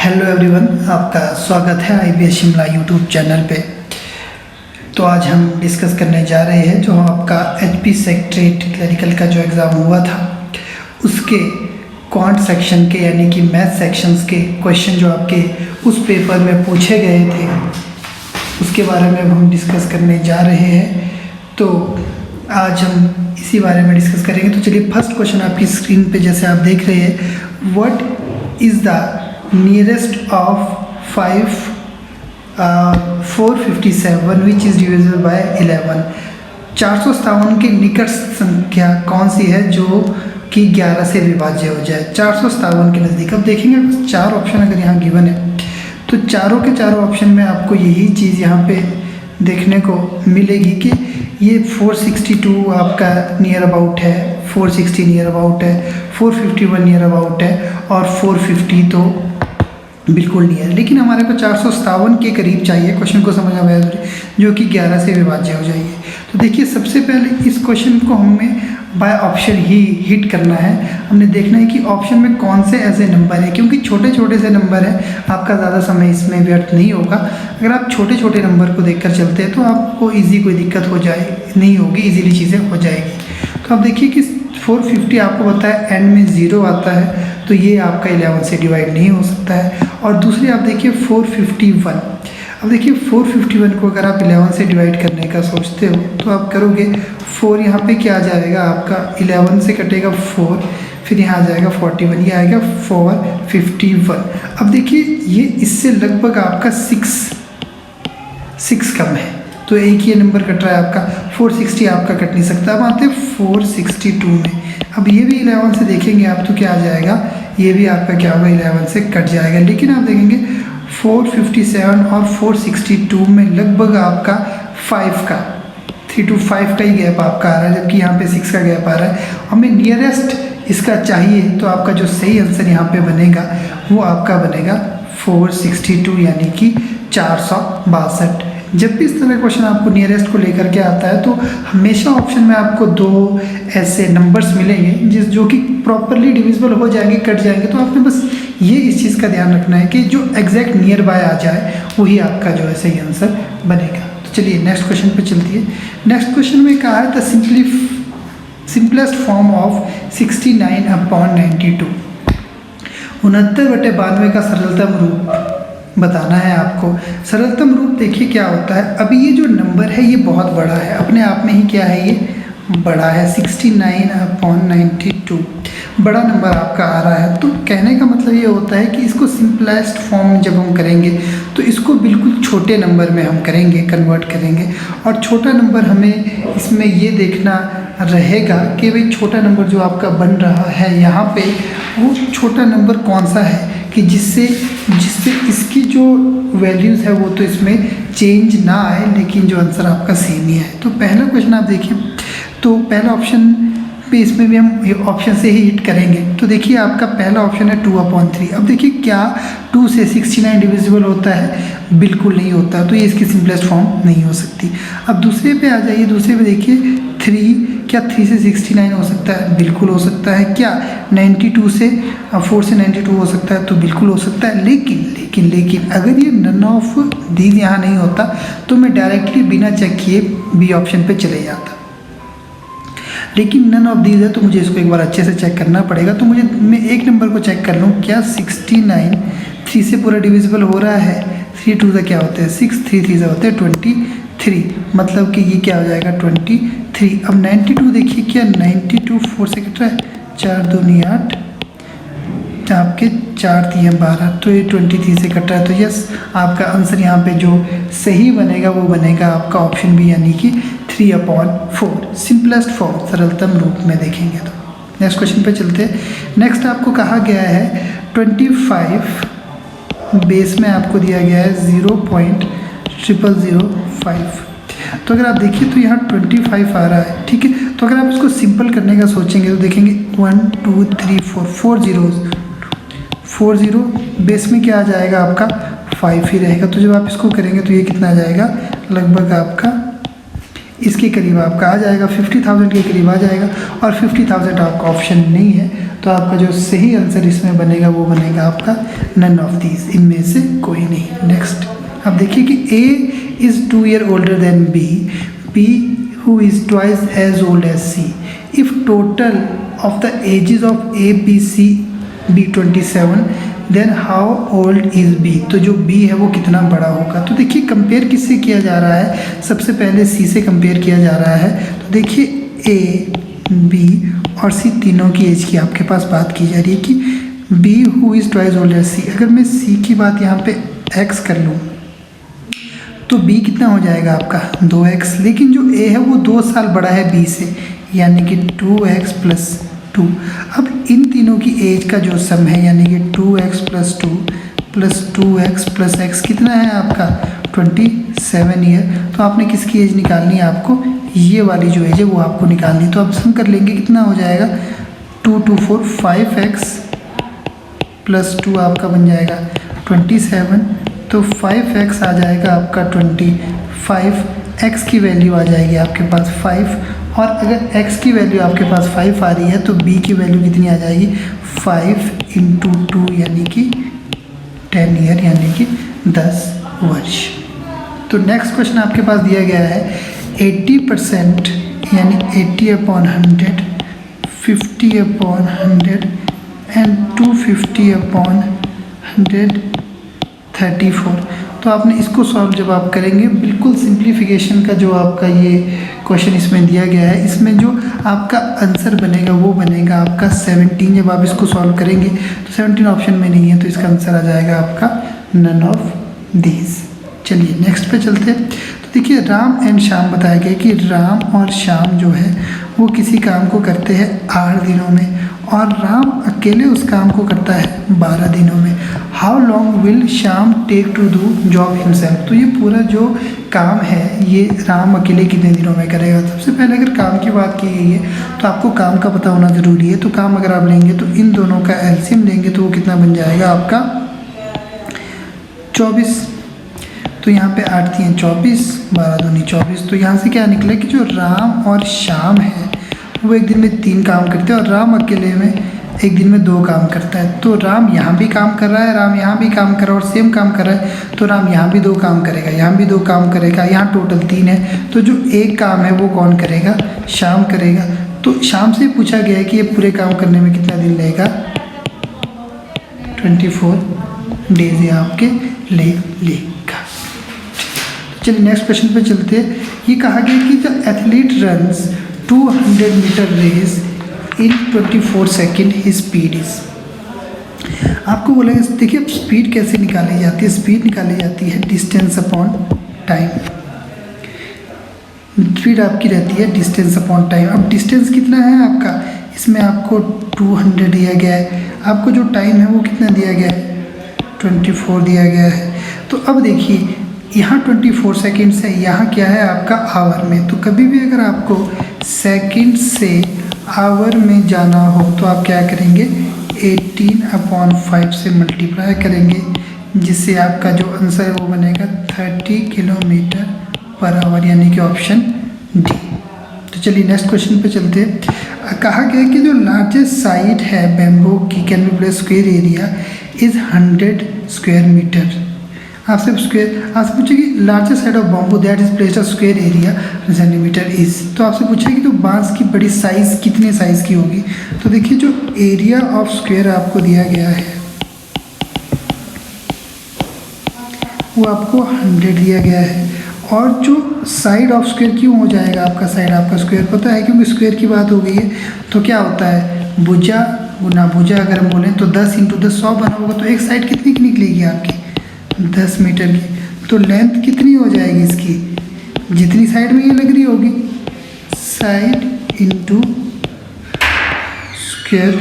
Hello everyone, आपका स्वागत है IBS शिमला यूट्यूब चैनल पे। तो आज हम डिस्कस करने जा रहे हैं जो आपका HP सेक्रेटरीट क्लरिकल का जो एग्ज़ाम हुआ था उसके क्वांट सेक्शन के यानी कि मैथ सेक्शंस के क्वेश्चन जो आपके उस पेपर में पूछे गए थे उसके बारे में हम डिस्कस करने जा रहे हैं। तो आज हम इसी बारे में डिस्कस करेंगे। तो चलिए, फर्स्ट क्वेश्चन आपकी स्क्रीन पे जैसे आप देख रहे हैं, what is the nearest of 457 which is divisible by 11। 457 की निकट संख्या कौन सी है जो कि 11 से विभाज्य हो जाए? 457 के नज़दीक। अब देखेंगे चार ऑप्शन अगर यहाँ गिवन है तो चारों के चारों ऑप्शन में आपको यही चीज़ यहाँ पे देखने को मिलेगी कि ये 462 आपका नियर अबाउट है, 460 नियर अबाउट है, 451 नियर अबाउट है और 450 तो बिल्कुल नहीं है। लेकिन हमारे को 457 के करीब चाहिए क्वेश्चन को समझ आया जो कि 11 से विभाज्य हो जाएगी। तो देखिए, सबसे पहले इस क्वेश्चन को हमें बाय ऑप्शन ही हिट करना है। हमने देखना है कि ऑप्शन में कौन से ऐसे नंबर है, क्योंकि छोटे छोटे से नंबर है, आपका ज़्यादा समय इसमें व्यर्थ नहीं होगा। अगर आप छोटे छोटे नंबर को देखकर चलते हैं तो आपको ईजी कोई दिक्कत हो जाए नहीं होगी, ईजीली चीज़ें हो जाएगी। तो आप देखिए कि 450 आपको बताया एंड में 0 आता है तो ये आपका 11 से डिवाइड नहीं हो सकता है। और दूसरी आप देखिए 451। अब देखिए 451 को अगर आप 11 से डिवाइड करने का सोचते हो तो आप करोगे 4 यहाँ पे क्या आ जाएगा आपका 11 से कटेगा 4, फिर यहाँ आ जाएगा 41, ये आएगा 451। अब देखिए ये इससे लगभग आपका 6 कम है तो एक ही नंबर कट रहा है आपका। 460 आपका कट नहीं सकता। अब आते हैं 462 में। अब ये भी 11 से देखेंगे आप तो क्या आ जाएगा, ये भी आपका क्या होगा 11 से कट जाएगा। लेकिन आप देखेंगे 457 और 462 में लगभग आपका 3 to 5 का ही गैप आपका आ रहा है, जबकि यहाँ पे 6 का गैप आ रहा है। हमें नियरेस्ट इसका चाहिए तो आपका जो सही आंसर यहाँ पे बनेगा वो आपका बनेगा 462 यानी कि 462। जब भी इस तरह क्वेश्चन आपको नियरेस्ट को लेकर के आता है तो हमेशा ऑप्शन में आपको 2 ऐसे नंबर्स मिलेंगे जो कि प्रॉपरली डिविजिबल हो जाएंगे, कट जाएंगे। तो आपने बस ये इस चीज़ का ध्यान रखना है कि जो एग्जैक्ट नियर बाय आ जाए वही आपका जो है सही आंसर बनेगा। तो चलिए नेक्स्ट क्वेश्चन पे चलती है। नेक्स्ट क्वेश्चन में कहा है द सिंपलेस्ट फॉर्म ऑफ 69/92। 69/92 का सरलतम रूप बताना है आपको। सरलतम रूप देखिए क्या होता है। अभी ये जो नंबर है ये बहुत बड़ा है, अपने आप में ही क्या है, ये बड़ा है। 69/92 बड़ा नंबर आपका आ रहा है। तो कहने का मतलब ये होता है कि इसको सिंपलेस्ट फॉर्म जब हम करेंगे तो इसको बिल्कुल छोटे नंबर में हम करेंगे, कन्वर्ट करेंगे। और छोटा नंबर हमें इसमें ये देखना रहेगा कि भाई छोटा नंबर जो आपका बन रहा है यहाँ पे वो छोटा नंबर कौन सा है कि जिससे इसकी जो वैल्यूज़ है वो तो इसमें चेंज ना आए, लेकिन जो आंसर आपका सेम ही है। तो पहला क्वेश्चन आप देखिए, तो पहला ऑप्शन पे इसमें भी हम ऑप्शन से ही हिट करेंगे। तो देखिए आपका पहला ऑप्शन है 2/3। अब देखिए क्या 2 से 69 डिविजिबल होता है? बिल्कुल नहीं होता, तो ये इसकी सिंपलेस्ट फॉर्म नहीं हो सकती। अब दूसरे पे आ जाइए। दूसरे पे देखिए 3, क्या 3 से 69 हो सकता है? बिल्कुल हो सकता है। क्या 4 से 92 हो सकता है? तो बिल्कुल हो सकता है। लेकिन अगर ये नन ऑफ दीज यहाँ नहीं होता तो मैं डायरेक्टली बिना चेक किए बी ऑप्शन पे चले जाता। लेकिन नन ऑफ दीज है तो मुझे इसको एक बार अच्छे से चेक करना पड़ेगा। तो मैं एक नंबर को चेक कर लूँ, क्या 69 3 से पूरा डिविजिबल हो रहा है? 3 2 से क्या होते हैं 6, 3 3 से होते हैं 23, मतलब कि ये क्या हो जाएगा 23। अब 92 देखिए, क्या 92 4 से कट रहा है? 4 2 नहीं 8, आपके 4 3 12, तो ये 23 से कट रहा है। तो यस, आपका आंसर यहाँ पे जो सही बनेगा वो बनेगा आपका ऑप्शन बी यानी कि 3/4 सिंपलेस्ट फॉर्म, सरलतम रूप में देखेंगे। तो नेक्स्ट क्वेश्चन पे चलते हैं। नेक्स्ट आपको कहा गया है 25 बेस में आपको दिया गया है 0.0005। तो अगर आप देखिए तो यहाँ 25 आ रहा है, ठीक है। तो अगर आप इसको सिंपल करने का सोचेंगे तो देखेंगे 1 2 3 4 zeros, 4 0 बेस में क्या आ जाएगा आपका 5 ही रहेगा। तो जब आप इसको करेंगे तो ये कितना आ जाएगा, लगभग आपका इसके करीब आपका आ जाएगा, 50,000 के करीब आ जाएगा, और 50,000 आपका ऑप्शन नहीं है, तो आपका जो सही आंसर इसमें बनेगा वो बनेगा आपका नन ऑफ दीज, इनमें से कोई नहीं। नेक्स्ट अब देखिए कि A is 2 years older than B who is twice as old as C. If total of the ages of A, B, C be 27, then how old is B. तो जो B है वो कितना बड़ा होगा। तो देखिए कंपेयर किससे किया जा रहा है, सबसे पहले सी से कंपेयर किया जा रहा है। तो देखिए ए, बी और सी तीनों की एज की आपके पास बात की जा रही है कि B who is twice old age C. अगर मैं सी की बात यहाँ पे एक्स कर लूँ तो बी कितना हो जाएगा आपका 2x, लेकिन जो ए है वो 2 साल बड़ा है बी से, यानी कि 2x + 2। अब इन तीनों की एज का जो सम है यानी कि 2x + 2 + 2x + x कितना है आपका 27 ईयर। तो आपने किसकी एज निकालनी है, आपको ये वाली जो एज है वो आपको निकालनी है। तो अब सम कर लेंगे, कितना हो जाएगा 2 × 4 5x + 2 आपका बन जाएगा 27। तो 5x आ जाएगा आपका 25, x की वैल्यू आ जाएगी आपके पास 5, और अगर x की वैल्यू आपके पास 5 आ रही है तो b की वैल्यू कितनी आ जाएगी 5 × 2 यानी कि 10 ईयर, यानी कि 10 वर्ष। तो नेक्स्ट क्वेश्चन आपके पास दिया गया है 80% यानी 80/100, 50/100 एंड 250/134। तो आपने इसको सॉल्व जब आप करेंगे, बिल्कुल सिंप्लीफिकेशन का जो आपका ये क्वेश्चन इसमें दिया गया है, इसमें जो आपका आंसर बनेगा वो बनेगा आपका 17। जब आप इसको सॉल्व करेंगे तो 17 ऑप्शन में नहीं है, तो इसका आंसर आ जाएगा आपका नन ऑफ दीज। चलिए नेक्स्ट पे चलते हैं। तो देखिए राम एंड श्याम बताया गया कि राम और श्याम जो है वो किसी काम को करते हैं 8 दिनों में, और राम अकेले उस काम को करता है 12 दिनों में। How long will Shyam take to do job himself. तो ये पूरा जो काम है ये राम अकेले कितने दिनों में करेगा। सबसे पहले अगर काम की बात की गई है तो आपको काम का पता होना ज़रूरी है। तो काम अगर आप लेंगे तो इन दोनों का एलसीएम लेंगे तो वो कितना बन जाएगा आपका 24। तो यहाँ पे 8 × 3 = 24, 12 × 2 = 24। तो यहाँ से क्या निकला कि जो राम और श्याम है वो एक दिन में 3 काम करते हैं, और राम अकेले में एक दिन में 2 काम करता है। तो राम यहाँ भी काम कर रहा है, राम यहाँ भी काम कर रहा है, और सेम काम कर रहा है, तो राम यहाँ भी 2 काम करेगा, यहाँ भी 2 काम करेगा, यहाँ टोटल 3 है। तो जो एक काम है वो कौन करेगा, श्याम करेगा। तो श्याम से पूछा गया है कि ये पूरे काम करने में कितना दिन लगेगा, 24 डेज ये आपके लेगा। चलिए नेक्स्ट क्वेश्चन पे चलते हैं। ये कहा गया कि the athlete runs 200 metre race in 24 second, his speed is. आपको बोला देखिए अब स्पीड कैसे निकाली जाती है। स्पीड निकाली जाती है डिस्टेंस अपॉन टाइम। स्पीड आपकी रहती है डिस्टेंस अपॉन टाइम। अब डिस्टेंस कितना है आपका, इसमें आपको 200 दिया गया है, आपको जो टाइम है वो कितना दिया गया है 24 दिया गया है। तो अब देखिए यहाँ 24 सेकेंड से यहाँ क्या है आपका आवर में। तो कभी भी अगर आपको सेकेंड से आवर में जाना हो तो आप क्या करेंगे 18/5 से मल्टीप्लाई करेंगे, जिससे आपका जो आंसर है वो बनेगा 30 km/h, यानी कि ऑप्शन डी। तो चलिए नेक्स्ट क्वेश्चन पे चलते हैं। कहा गया कि जो लार्जेस्ट साइड है बैम्बू की can be place square area is 100 square metre. आपसे पूछे कि largest side of bamboo that is placed a square area centimetre is. तो आपसे पूछा कि तो बांस की बड़ी साइज़ कितने साइज़ की होगी। तो देखिए जो एरिया ऑफ स्क्वायर आपको दिया गया है वो आपको 100 दिया गया है, और जो साइड ऑफ स्क्वायर क्यों हो जाएगा आपका, साइड आपका स्क्वायर पता है क्योंकि स्क्वायर की बात हो गई है। तो क्या होता है भुजा गुना भुजा, अगर हम बोलें तो 10 × 10 100 बना होगा। तो एक साइड कितनी की निकलेगी आपकी 10 मीटर की। तो लेंथ कितनी हो जाएगी इसकी, जितनी साइड में ये लग रही होगी, साइड इंटू स्क्वायर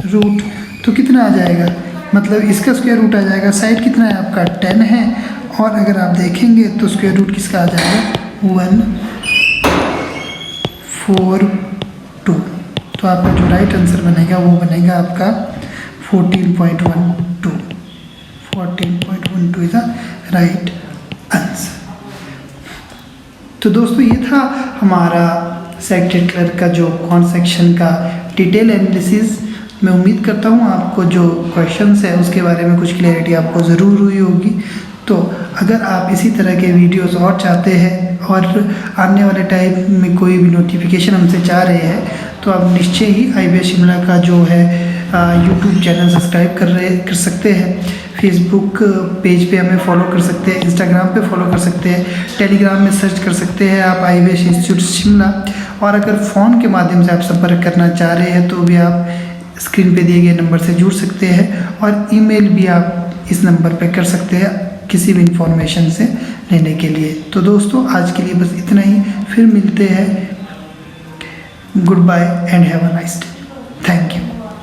रूट। तो कितना आ जाएगा, मतलब इसका स्क्वायर रूट आ जाएगा। साइड कितना है आपका 10 है, और अगर आप देखेंगे तो स्क्वायर रूट किसका आ जाएगा 142। तो आपका जो राइट आंसर बनेगा वो बनेगा आपका 14.12। 14.12 इज द राइट आंसर। तो दोस्तों ये था हमारा सेक्टेड क्लर्क का जो कौन सेक्शन का डिटेल एनालिसिस। मैं उम्मीद करता हूँ आपको जो क्वेश्चंस है उसके बारे में कुछ क्लैरिटी आपको ज़रूर हुई होगी। तो अगर आप इसी तरह के वीडियोस और चाहते हैं और आने वाले टाइम में कोई भी नोटिफिकेशन हमसे चाह रहे हैं तो आप निश्चय ही IBS शिमला का जो है यूट्यूब चैनल सब्सक्राइब कर सकते हैं, फेसबुक पेज पे हमें फॉलो कर सकते हैं, इंस्टाग्राम पे फॉलो कर सकते हैं, टेलीग्राम में सर्च कर सकते हैं आप IBS इंस्टीट्यूट शिमला। और अगर फ़ोन के माध्यम से आप संपर्क करना चाह रहे हैं तो भी आप स्क्रीन पे दिए गए नंबर से जुड़ सकते हैं और ईमेल भी आप इस नंबर पे कर सकते हैं किसी भी इंफॉर्मेशन से लेने के लिए। तो दोस्तों आज के लिए बस इतना ही, फिर मिलते हैं। Good bye and have a nice day.